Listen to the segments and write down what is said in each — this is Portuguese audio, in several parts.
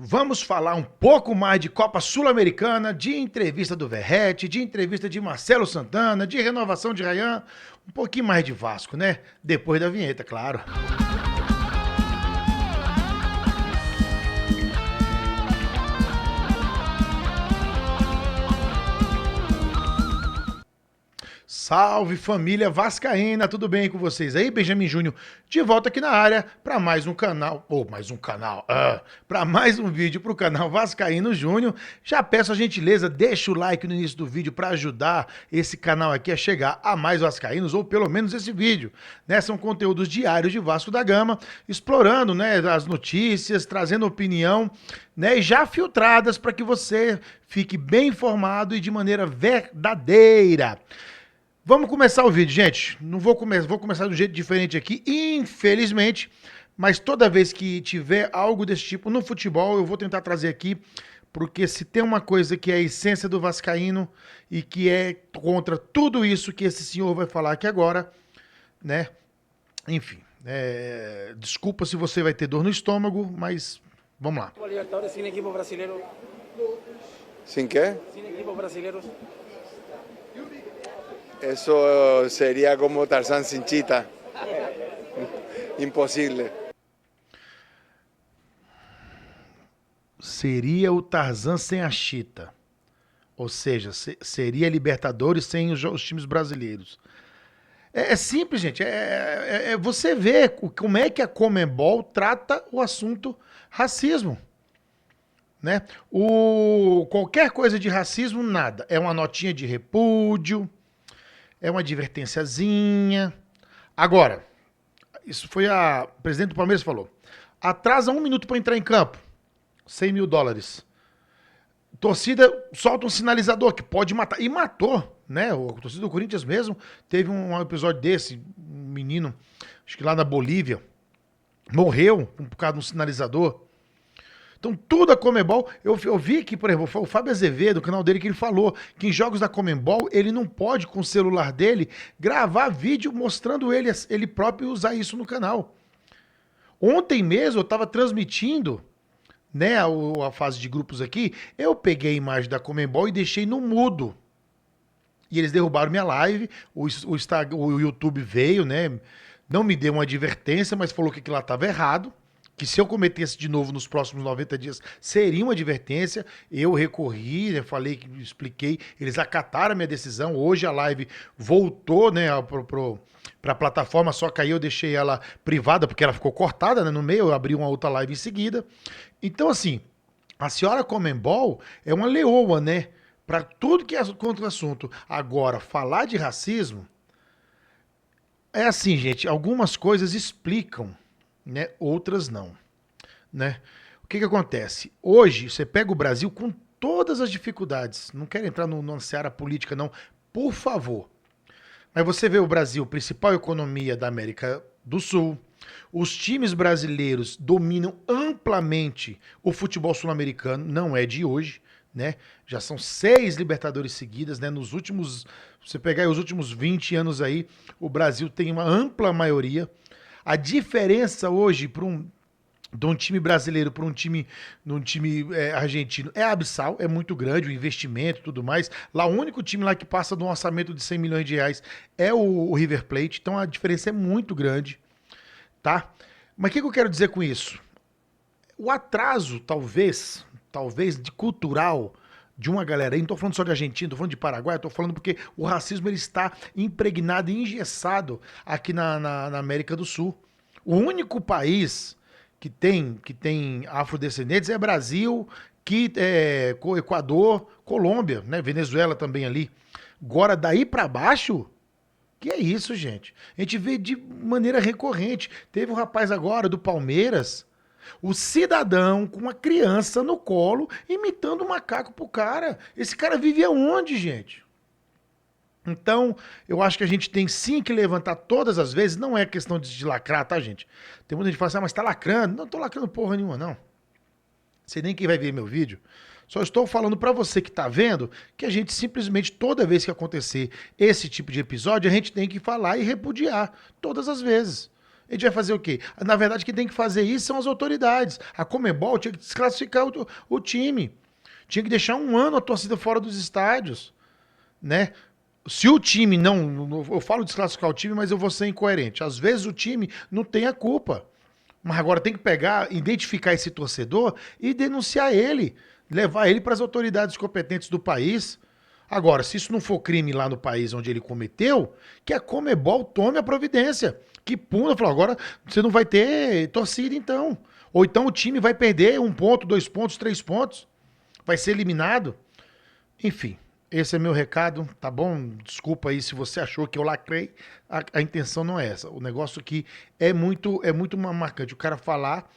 Vamos falar um pouco mais de Copa Sul-Americana, de entrevista do Verratti, de entrevista de Marcelo Santana, de renovação de Rayan, um pouquinho mais de Vasco, né? Depois da vinheta, claro. Salve família vascaína, tudo bem com vocês aí? Benjamin Júnior de volta aqui na área para mais um canal, para mais um vídeo pro canal Vascaíno Júnior. Já peço a gentileza, deixa o like no início do vídeo para ajudar esse canal aqui a chegar a mais vascaínos, ou pelo menos esse vídeo, né? São conteúdos diários de Vasco da Gama, explorando, né, as notícias, trazendo opinião, né, e já filtradas para que você fique bem informado e de maneira verdadeira. Vamos começar o vídeo, gente. Não vou começar de um jeito diferente aqui, infelizmente, mas toda vez que tiver algo desse tipo no futebol, eu vou tentar trazer aqui, porque se tem uma coisa que é a essência do vascaíno e que é contra tudo isso que esse senhor vai falar aqui agora, né? Enfim, desculpa se você vai ter dor no estômago, mas vamos lá. Libertadores sin equipo brasileño. ¿Sin qué? Sin equipos brasileños. Eso sería como Tarzán sin chita. Imposible. Seria o Tarzan sem a chita. Ou seja, seria a Libertadores sem os times brasileiros. É simples, gente. Você vê como é que a Conmebol trata o assunto racismo. Né? Qualquer coisa de racismo, nada. É uma notinha de repúdio, é uma advertênciazinha. Agora, isso foi o presidente do Palmeiras falou. Atrasa 1 minuto para entrar em campo. $100 mil. Torcida solta um sinalizador que pode matar. E matou, né? A torcida do Corinthians mesmo teve um episódio desse. Um menino, acho que lá na Bolívia, morreu por causa de um sinalizador. Então, tudo a Conmebol, eu vi que, por exemplo, o Fábio Azevedo, o canal dele, que ele falou que em jogos da Conmebol, ele não pode, com o celular dele, gravar vídeo mostrando ele próprio usar isso no canal. Ontem mesmo, eu estava transmitindo, né, a fase de grupos aqui, eu peguei a imagem da Conmebol e deixei no mudo. E eles derrubaram minha live, o YouTube veio, né, não me deu uma advertência, mas falou que aquilo lá estava errado. Que se eu cometesse de novo nos próximos 90 dias, seria uma advertência. Eu recorri, né, expliquei, eles acataram a minha decisão. Hoje a live voltou, né, para a plataforma, só que aí eu deixei ela privada, porque ela ficou cortada, né, no meio, eu abri uma outra live em seguida. Então, assim, a senhora Conmebol é uma leoa, né, para tudo que é contra o assunto. Agora, falar de racismo, é assim, gente, algumas coisas explicam, né? Outras não, né? O que acontece? Hoje, você pega o Brasil com todas as dificuldades, não quero entrar na seara política não, por favor, mas você vê o Brasil, principal economia da América do Sul, os times brasileiros dominam amplamente o futebol sul-americano, não é de hoje, né? Já são 6 Libertadores seguidas, né? Nos últimos, você pegar aí os últimos 20 anos aí, o Brasil tem uma ampla maioria. A diferença hoje de um time brasileiro para um time argentino é abissal, é muito grande, o investimento e tudo mais. Lá o único time lá que passa de um orçamento de 100 milhões de reais é o River Plate, então a diferença é muito grande, tá? Mas o que eu quero dizer com isso? O atraso, talvez de cultural de uma galera aí, não estou falando só de Argentina, estou falando de Paraguai, estou falando porque o racismo ele está impregnado e engessado aqui na América do Sul. O único país que tem afrodescendentes é Brasil, Equador, Colômbia, né? Venezuela também ali. Agora, daí para baixo, que é isso, gente? A gente vê de maneira recorrente. Teve um rapaz agora do Palmeiras, o cidadão com uma criança no colo imitando um macaco pro cara. Esse cara vive aonde, gente? Então, eu acho que a gente tem sim que levantar todas as vezes. Não é questão de lacrar, tá, gente? Tem muita gente que fala assim, mas tá lacrando. Não tô lacrando porra nenhuma, não. Sei nem quem vai ver meu vídeo. Só estou falando pra você que tá vendo que a gente simplesmente, toda vez que acontecer esse tipo de episódio, a gente tem que falar e repudiar. Todas as vezes. A gente vai fazer o quê? Na verdade, quem tem que fazer isso são as autoridades. A Conmebol tinha que desclassificar o time. Tinha que deixar um ano a torcida fora dos estádios, né? Se o time não... Eu falo desclassificar o time, mas eu vou ser incoerente. Às vezes o time não tem a culpa. Mas agora tem que pegar, identificar esse torcedor e denunciar ele. Levar ele para as autoridades competentes do país. Agora, se isso não for crime lá no país onde ele cometeu, que a Conmebol tome a providência. Que puna, falou, agora você não vai ter torcida então. Ou então o time vai perder 1 ponto, 2 pontos, 3 pontos. Vai ser eliminado. Enfim, esse é meu recado, tá bom? Desculpa aí se você achou que eu lacrei. A intenção não é essa. O negócio aqui é muito marcante. O cara falar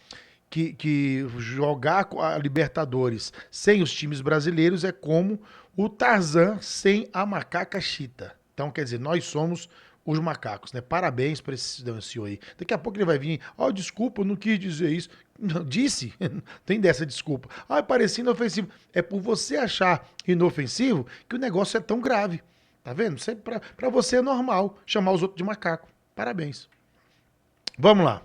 que jogar a Libertadores sem os times brasileiros é como o Tarzan sem a macaca Chita. Então, quer dizer, nós somos os macacos, né? Parabéns para esse senhor aí. Daqui a pouco ele vai vir, desculpa, eu não quis dizer isso. Não, disse, tem dessa desculpa. Parecia inofensivo. É por você achar inofensivo que o negócio é tão grave. Tá vendo? Para você é normal chamar os outros de macaco. Parabéns. Vamos lá.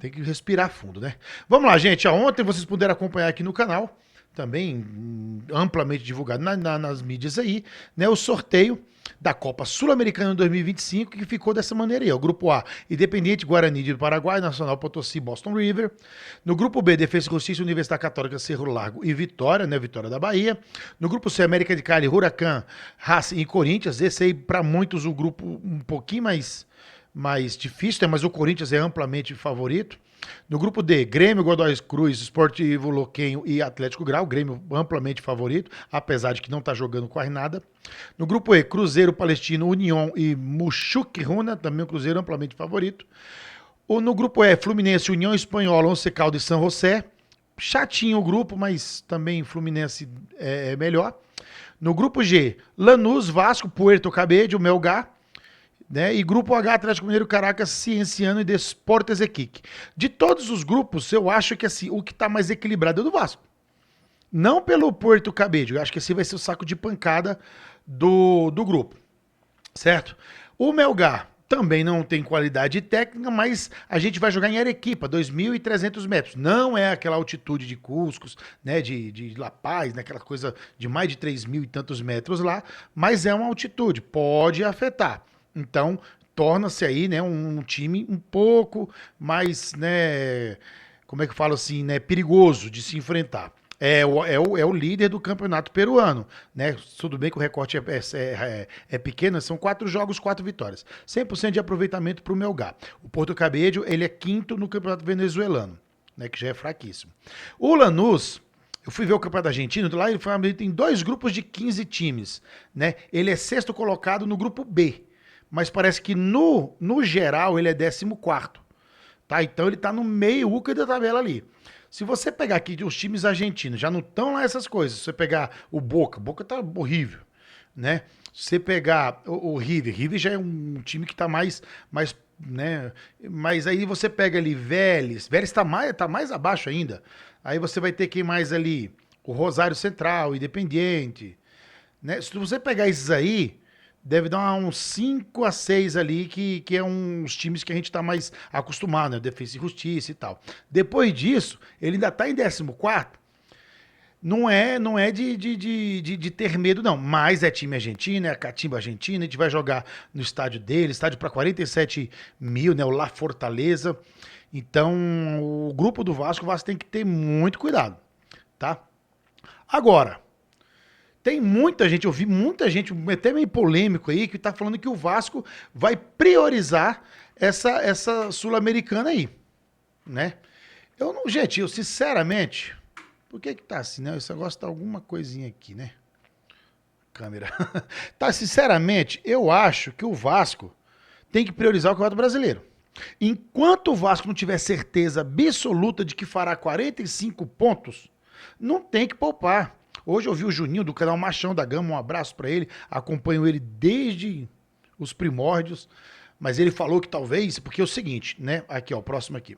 Tem que respirar fundo, né? Vamos lá, gente. Ontem vocês puderam acompanhar aqui no canal, também amplamente divulgado nas mídias aí, né? O sorteio da Copa Sul-Americana 2025, que ficou dessa maneira aí. O grupo A, Independiente Guarani do Paraguai, Nacional Potosí, Boston River. No grupo B, Defensa e Justiça, Universidade Católica, Cerro Largo e Vitória, né? Vitória da Bahia. No grupo C, América de Cali, Huracan, Racing e Corinthians. Esse aí, para muitos, o grupo um pouquinho mais difícil, né? Mas o Corinthians é amplamente favorito. No grupo D, Grêmio, Godoy Cruz, Esportivo Luquenho e Atlético Grau. Grêmio amplamente favorito, apesar de que não está jogando quase nada. No grupo E, Cruzeiro, Palestino, União e Muxuque Runa, também o Cruzeiro amplamente favorito. No grupo E, Fluminense, União Espanhola, Once Caldas e San José. Chatinho o grupo, mas também Fluminense é melhor. No grupo G, Lanús, Vasco, Puerto Cabello, Melgar. Né? E grupo H, Atlético Mineiro, Caracas, Cienciano e Desportes Equique. De todos os grupos, eu acho que assim, o que está mais equilibrado é o do Vasco. Não pelo Puerto Cabello, eu acho que esse vai ser o saco de pancada do grupo, certo? O Melgar também não tem qualidade técnica, mas a gente vai jogar em Arequipa, 2.300 metros. Não é aquela altitude de Cuscos, né, de La Paz, né, aquela coisa de mais de 3.000 e tantos metros lá, mas é uma altitude, pode afetar. Então, torna-se aí, né, um time um pouco mais, né, como é que eu falo assim, né, perigoso de se enfrentar. É o líder do campeonato peruano, né? Tudo bem que o recorte é pequeno, são 4 jogos, 4 vitórias. 100% de aproveitamento para o Melgar. O Porto Cabello, ele é 5º no campeonato venezuelano, né, que já é fraquíssimo. O Lanús, eu fui ver o campeonato argentino, lá ele tem 2 grupos de 15 times, né? Ele é 6º colocado no grupo B. Mas parece que no geral ele é 14º, tá? Então ele tá no meio da tabela ali. Se você pegar aqui os times argentinos, já não estão lá essas coisas. Se você pegar o Boca tá horrível, né? Se você pegar o River já é um time que tá mais, né? Mas aí você pega ali Vélez tá mais abaixo ainda. Aí você vai ter quem mais ali? O Rosário Central, Independiente, né? Se você pegar esses aí, deve dar uns 5 a 6 ali, que é uns times que a gente tá mais acostumado, né? Defesa e Justiça e tal. Depois disso, ele ainda tá em 14º. Não é de ter medo, não. Mas é time argentino, é a Catimba Argentina. A gente vai jogar no estádio dele, estádio para 47 mil, né? O La Fortaleza. Então, o grupo do Vasco, o Vasco tem que ter muito cuidado, tá? Agora, tem muita gente, eu vi muita gente, até meio polêmico aí, que tá falando que o Vasco vai priorizar essa Sul-Americana aí, né? Gente, eu sinceramente, por que tá assim, né? Esse negócio tá alguma coisinha aqui, né? Câmera. Tá, sinceramente, eu acho que o Vasco tem que priorizar o Campeonato Brasileiro. Enquanto o Vasco não tiver certeza absoluta de que fará 45 pontos, não tem que poupar. Hoje eu vi o Juninho do canal Machão da Gama, um abraço pra ele, acompanho ele desde os primórdios, mas ele falou que talvez, porque é o seguinte, né, aqui ó, o próximo aqui,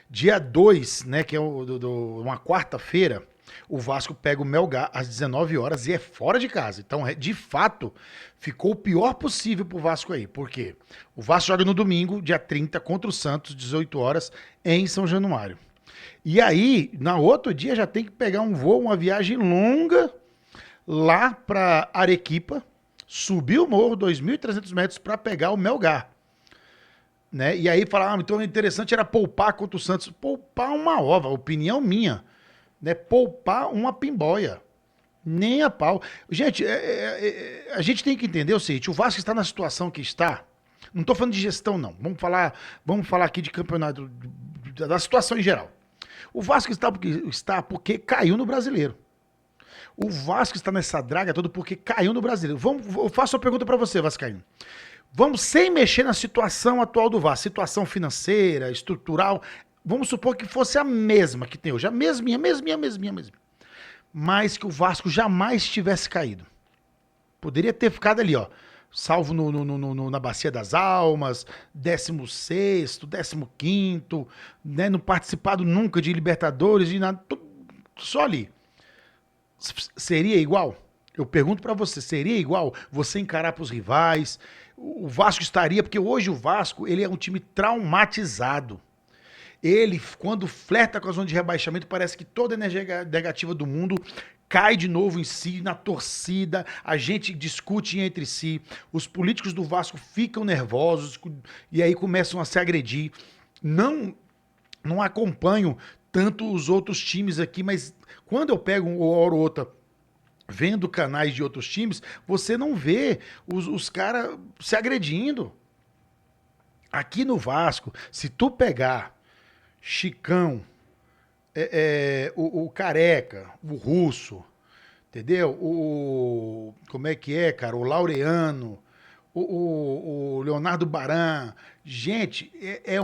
dia 2, né, que é uma quarta-feira, O Vasco pega o Melgar às 19 horas e é fora de casa. Então, de fato, ficou o pior possível pro Vasco aí. Por quê? O Vasco joga no domingo, dia 30, contra o Santos, 18 horas, em São Januário. E aí, na outro dia, já tem que pegar um voo, uma viagem longa lá pra Arequipa, subir o morro, 2.300 metros, pra pegar o Melgar. Né? E aí falar, então o interessante era poupar contra o Santos. Poupar uma ova, opinião minha. Né? Poupar uma pimboia. Nem a pau. Gente, a gente tem que entender o seguinte, o Vasco está na situação que está. Não estou falando de gestão, não. Vamos falar aqui de campeonato, da situação em geral. O Vasco está porque caiu no Brasileiro. O Vasco está nessa draga toda porque caiu no Brasileiro. Eu faço uma pergunta para você, vascaíno. Vamos, sem mexer na situação atual do Vasco, situação financeira, estrutural, vamos supor que fosse a mesma que tem hoje, a mesminha. Mas que o Vasco jamais tivesse caído. Poderia ter ficado ali, ó, salvo na Bacia das Almas, 16º, 15º, né, não participado nunca de Libertadores, de nada, só ali. Seria igual? Eu pergunto pra você, seria igual você encarar pros rivais? O Vasco estaria, porque hoje o Vasco, ele é um time traumatizado. Ele, quando flerta com a zona de rebaixamento, parece que toda a energia negativa do mundo cai de novo em si, na torcida, a gente discute entre si, os políticos do Vasco ficam nervosos e aí começam a se agredir. Não acompanho tanto os outros times aqui, mas quando eu pego uma hora ou outra vendo canais de outros times, você não vê os caras se agredindo. Aqui no Vasco, se tu pegar Chicão, o Careca, o Russo, entendeu? Como é que é, cara? O Laureano, o Leonardo Baran. Gente, é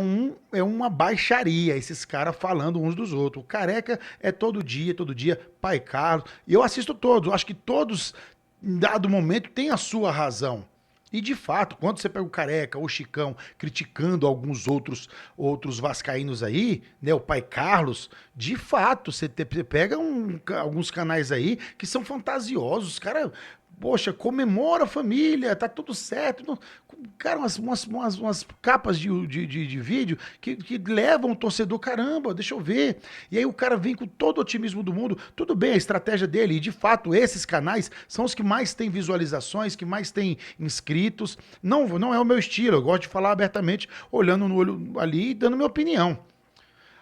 uma baixaria esses caras falando uns dos outros. O Careca é todo dia, Pai Carlos. E eu assisto todos. Eu acho que todos, em dado momento, têm a sua razão. E de fato, quando você pega o Careca ou o Chicão criticando alguns outros vascaínos aí, né, o Pai Carlos, de fato, você pega alguns canais aí que são fantasiosos, os caras, poxa, comemora a família, tá tudo certo. Cara, umas capas de vídeo que levam o torcedor, caramba, deixa eu ver. E aí o cara vem com todo o otimismo do mundo. Tudo bem, a estratégia dele. E de fato, esses canais são os que mais têm visualizações, que mais têm inscritos. Não é o meu estilo. Eu gosto de falar abertamente, olhando no olho ali e dando minha opinião.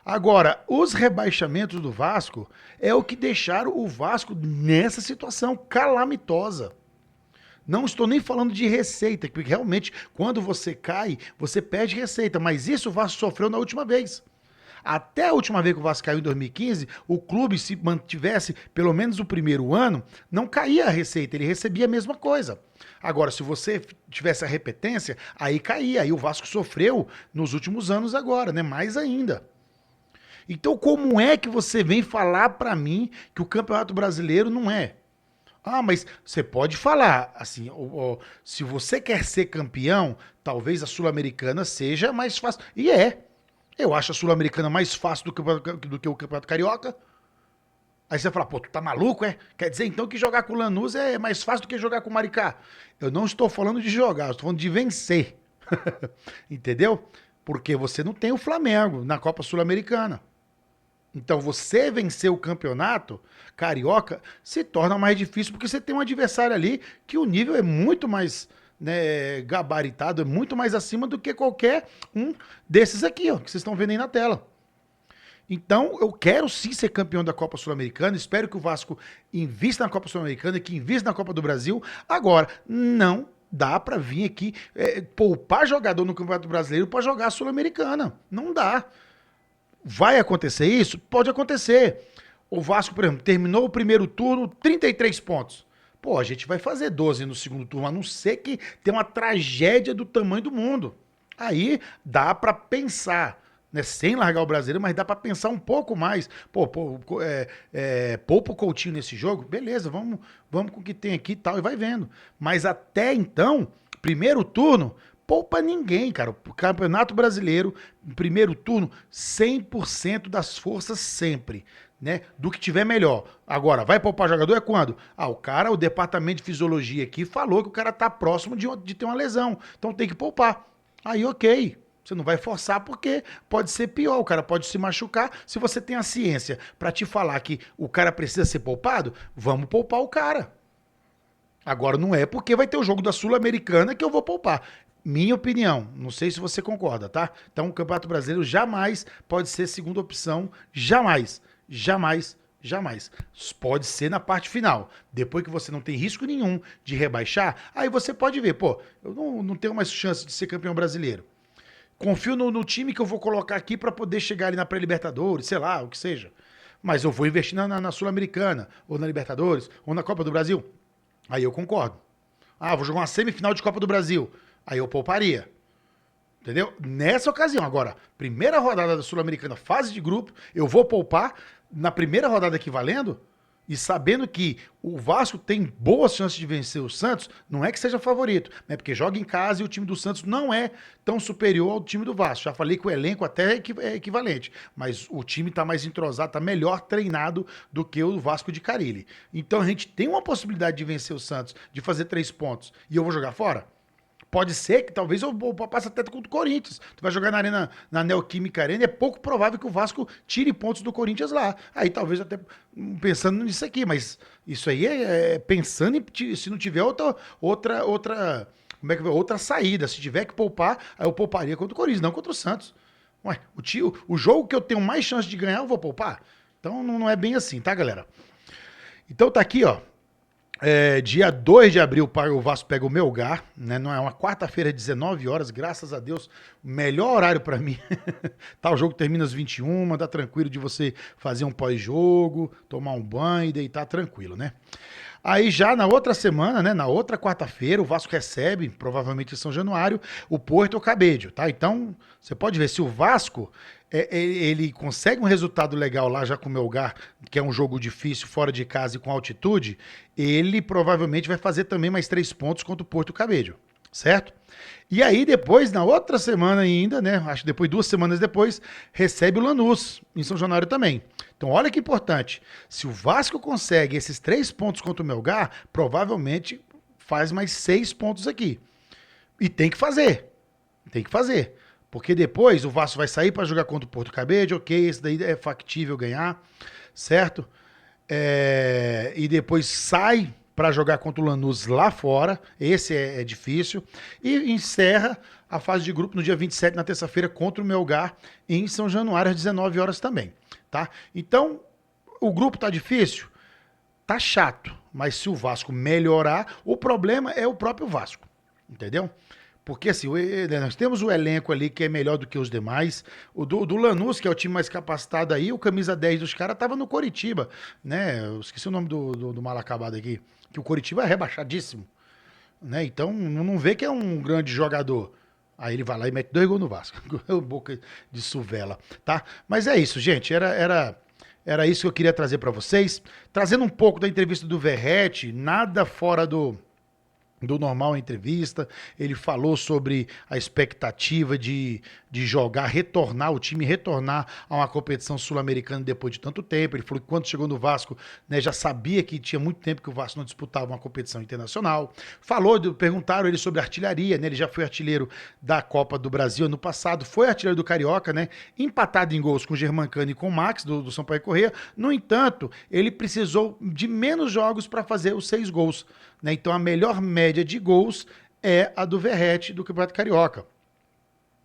Agora, os rebaixamentos do Vasco é o que deixaram o Vasco nessa situação calamitosa. Não estou nem falando de receita, porque realmente, quando você cai, você perde receita. Mas isso o Vasco sofreu na última vez. Até a última vez que o Vasco caiu em 2015, o clube, se mantivesse pelo menos o primeiro ano, não caía a receita, ele recebia a mesma coisa. Agora, se você tivesse a repetência, aí caía. Aí o Vasco sofreu nos últimos anos agora, né? Mais ainda. Então, como é que você vem falar pra mim que o Campeonato Brasileiro não é? Ah, mas você pode falar, assim, se você quer ser campeão, talvez a Sul-Americana seja mais fácil. E é. Eu acho a Sul-Americana mais fácil do que o Campeonato Carioca. Aí você fala, pô, tu tá maluco, é? Quer dizer, então, que jogar com o Lanús é mais fácil do que jogar com o Maricá. Eu não estou falando de jogar, eu estou falando de vencer. Entendeu? Porque você não tem o Flamengo na Copa Sul-Americana. Então, você vencer o campeonato carioca se torna mais difícil porque você tem um adversário ali que o nível é muito mais, né, gabaritado, é muito mais acima do que qualquer um desses aqui, ó, que vocês estão vendo aí na tela. Então, eu quero sim ser campeão da Copa Sul-Americana, espero que o Vasco invista na Copa Sul-Americana, que invista na Copa do Brasil. Agora, não dá pra vir aqui poupar jogador no Campeonato Brasileiro pra jogar a Sul-Americana. Não dá. Vai acontecer isso? Pode acontecer. O Vasco, por exemplo, terminou o primeiro turno, 33 pontos. Pô, a gente vai fazer 12 no segundo turno, a não ser que tenha uma tragédia do tamanho do mundo. Aí dá pra pensar, né? Sem largar o brasileiro, mas dá pra pensar um pouco mais. Poupa o Coutinho nesse jogo? Beleza, vamos com o que tem aqui e tal, e vai vendo. Mas até então, primeiro turno, poupa ninguém, cara. O Campeonato Brasileiro, primeiro turno, 100% das forças sempre, né? Do que tiver melhor. Agora, vai poupar jogador é quando? O departamento de fisiologia aqui falou que o cara tá próximo de ter uma lesão. Então tem que poupar. Aí, ok. Você não vai forçar porque pode ser pior, o cara pode se machucar. Se você tem a ciência pra te falar que o cara precisa ser poupado, vamos poupar o cara. Agora não é porque vai ter o jogo da Sul-Americana que eu vou poupar. Minha opinião, não sei se você concorda, tá? Então o Campeonato Brasileiro jamais pode ser segunda opção, jamais, jamais, jamais. Pode ser na parte final. Depois que você não tem risco nenhum de rebaixar, aí você pode ver, pô, eu não tenho mais chance de ser campeão brasileiro. Confio no time que eu vou colocar aqui para poder chegar ali na pré-Libertadores, sei lá, o que seja. Mas eu vou investir na Sul-Americana, ou na Libertadores, ou na Copa do Brasil. Aí eu concordo. Vou jogar uma semifinal de Copa do Brasil. Aí eu pouparia. Entendeu? Nessa ocasião. Agora, primeira rodada da Sul-Americana, fase de grupo, eu vou poupar na primeira rodada aqui valendo, e sabendo que o Vasco tem boas chances de vencer o Santos, não é que seja favorito, né? Porque joga em casa e o time do Santos não é tão superior ao time do Vasco. Já falei que o elenco até é equivalente, mas o time tá mais entrosado, tá melhor treinado do que o Vasco de Carille. Então a gente tem uma possibilidade de vencer o Santos, de fazer 3 pontos, e eu vou jogar fora? Pode ser que talvez eu passe até contra o Corinthians. Tu vai jogar na Neoquímica Arena, é pouco provável que o Vasco tire pontos do Corinthians lá. Aí talvez até pensando nisso aqui, mas isso aí é pensando em se não tiver outra saída. Se tiver que poupar, aí eu pouparia contra o Corinthians, não contra o Santos. Ué, o jogo que eu tenho mais chance de ganhar, eu vou poupar? Então não é bem assim, tá, galera? Então tá aqui, ó. Dia 2 de abril o Vasco pega o Melgar, né? Não é uma quarta-feira, 19 horas, graças a Deus, melhor horário pra mim. Tá, o jogo termina às 21, dá tranquilo de você fazer um pós-jogo, tomar um banho e deitar tranquilo, né? Aí já na outra semana, né, na outra quarta-feira, o Vasco recebe, provavelmente em São Januário, o Porto Cabedelo, tá? Então, você pode ver, se o Vasco ele consegue um resultado legal lá já com o Melgar, que é um jogo difícil, fora de casa e com altitude, ele provavelmente vai fazer também mais 3 pontos contra o Porto Cabedelo, certo? E aí depois, na outra semana ainda, né, acho que depois 2 semanas depois, recebe o Lanús, em São Januário também. Então olha que importante, se o Vasco consegue esses 3 pontos contra o Melgar, provavelmente faz mais 6 pontos aqui. E tem que fazer, porque depois o Vasco vai sair para jogar contra o Porto Cabedelo, ok, esse daí é factível ganhar, certo? E depois sai para jogar contra o Lanús lá fora, esse é difícil, e encerra a fase de grupo no dia 27, na terça-feira, contra o Melgar, em São Januário, às 19 horas também, tá? Então, o grupo tá difícil? Tá chato, mas se o Vasco melhorar, o problema é o próprio Vasco, entendeu? Porque assim, nós temos o elenco ali que é melhor do que os demais. O do Lanús, que é o time mais capacitado aí, o camisa 10 dos caras tava no Coritiba, né? Eu esqueci o nome do mal acabado aqui. Que o Coritiba é rebaixadíssimo, né? Então não vê que é um grande jogador. Aí ele vai lá e mete 2 gols no Vasco. Boca de suvela, tá? Mas é isso, gente. Era isso que eu queria trazer pra vocês. Trazendo um pouco da entrevista do Verratti, nada fora do normal a entrevista. Ele falou sobre a expectativa de jogar, retornar, o time retornar a uma competição sul-americana depois de tanto tempo. Ele falou que quando chegou no Vasco, né, já sabia que tinha muito tempo que o Vasco não disputava uma competição internacional. Perguntaram ele sobre artilharia, né? Ele já foi artilheiro da Copa do Brasil ano passado, foi artilheiro do Carioca, né? Empatado em gols com o Germancano e com o Max, do Sampaio Corrêa. No entanto, ele precisou de menos jogos para fazer os 6 gols, né? Então a melhor média de gols é a do Verratti do Campeonato Carioca,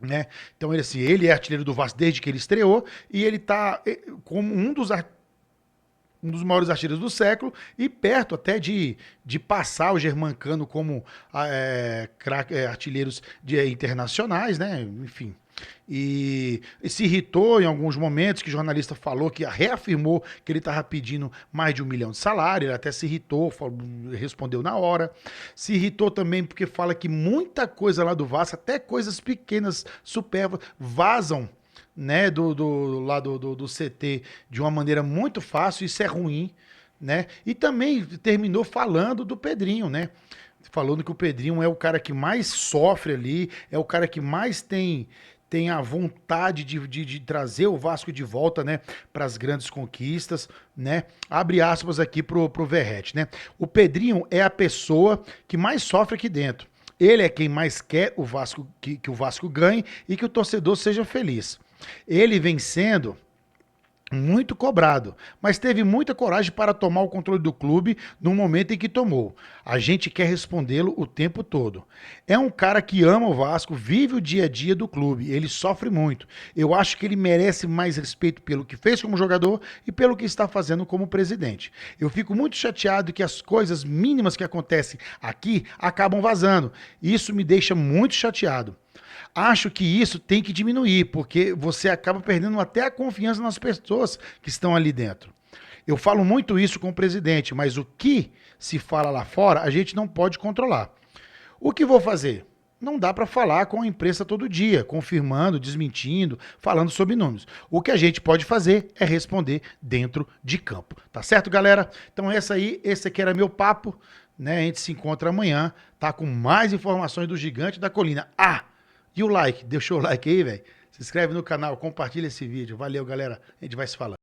né? Então ele é artilheiro do Vasco desde que ele estreou e ele tá como um dos maiores artilheiros do século e perto até de passar o Germancano como artilheiros internacionais, né? Enfim. E se irritou em alguns momentos que o jornalista falou que reafirmou que ele estava pedindo mais de 1 milhão de salário. Ele até se irritou, respondeu na hora. Se irritou também porque fala que muita coisa lá do Vasco, até coisas pequenas, supérfluas, vazam, né, do CT de uma maneira muito fácil. Isso é ruim, né? E também terminou falando do Pedrinho, né? falando que o Pedrinho é o cara que mais sofre ali, é o cara que mais tem a vontade de trazer o Vasco de volta, né, para as grandes conquistas, né? Abre aspas aqui pro Verratti, né? O Pedrinho é a pessoa que mais sofre aqui dentro. Ele é quem mais quer o Vasco que o Vasco ganhe e que o torcedor seja feliz. Ele vem sendo muito cobrado, mas teve muita coragem para tomar o controle do clube no momento em que tomou. A gente quer respondê-lo o tempo todo. É um cara que ama o Vasco, vive o dia a dia do clube, ele sofre muito. Eu acho que ele merece mais respeito pelo que fez como jogador e pelo que está fazendo como presidente. Eu fico muito chateado que as coisas mínimas que acontecem aqui acabam vazando. Isso me deixa muito chateado. Acho que isso tem que diminuir, porque você acaba perdendo até a confiança nas pessoas que estão ali dentro. Eu falo muito isso com o presidente, mas o que se fala lá fora, a gente não pode controlar. O que vou fazer? Não dá para falar com a imprensa todo dia, confirmando, desmentindo, falando sobre números. O que a gente pode fazer é responder dentro de campo. Tá certo, galera? Então esse aqui era meu papo, né? A gente se encontra amanhã, tá com mais informações do Gigante da Colina. E o like, deixa o like aí, velho. Se inscreve no canal, compartilha esse vídeo. Valeu, galera. A gente vai se falando.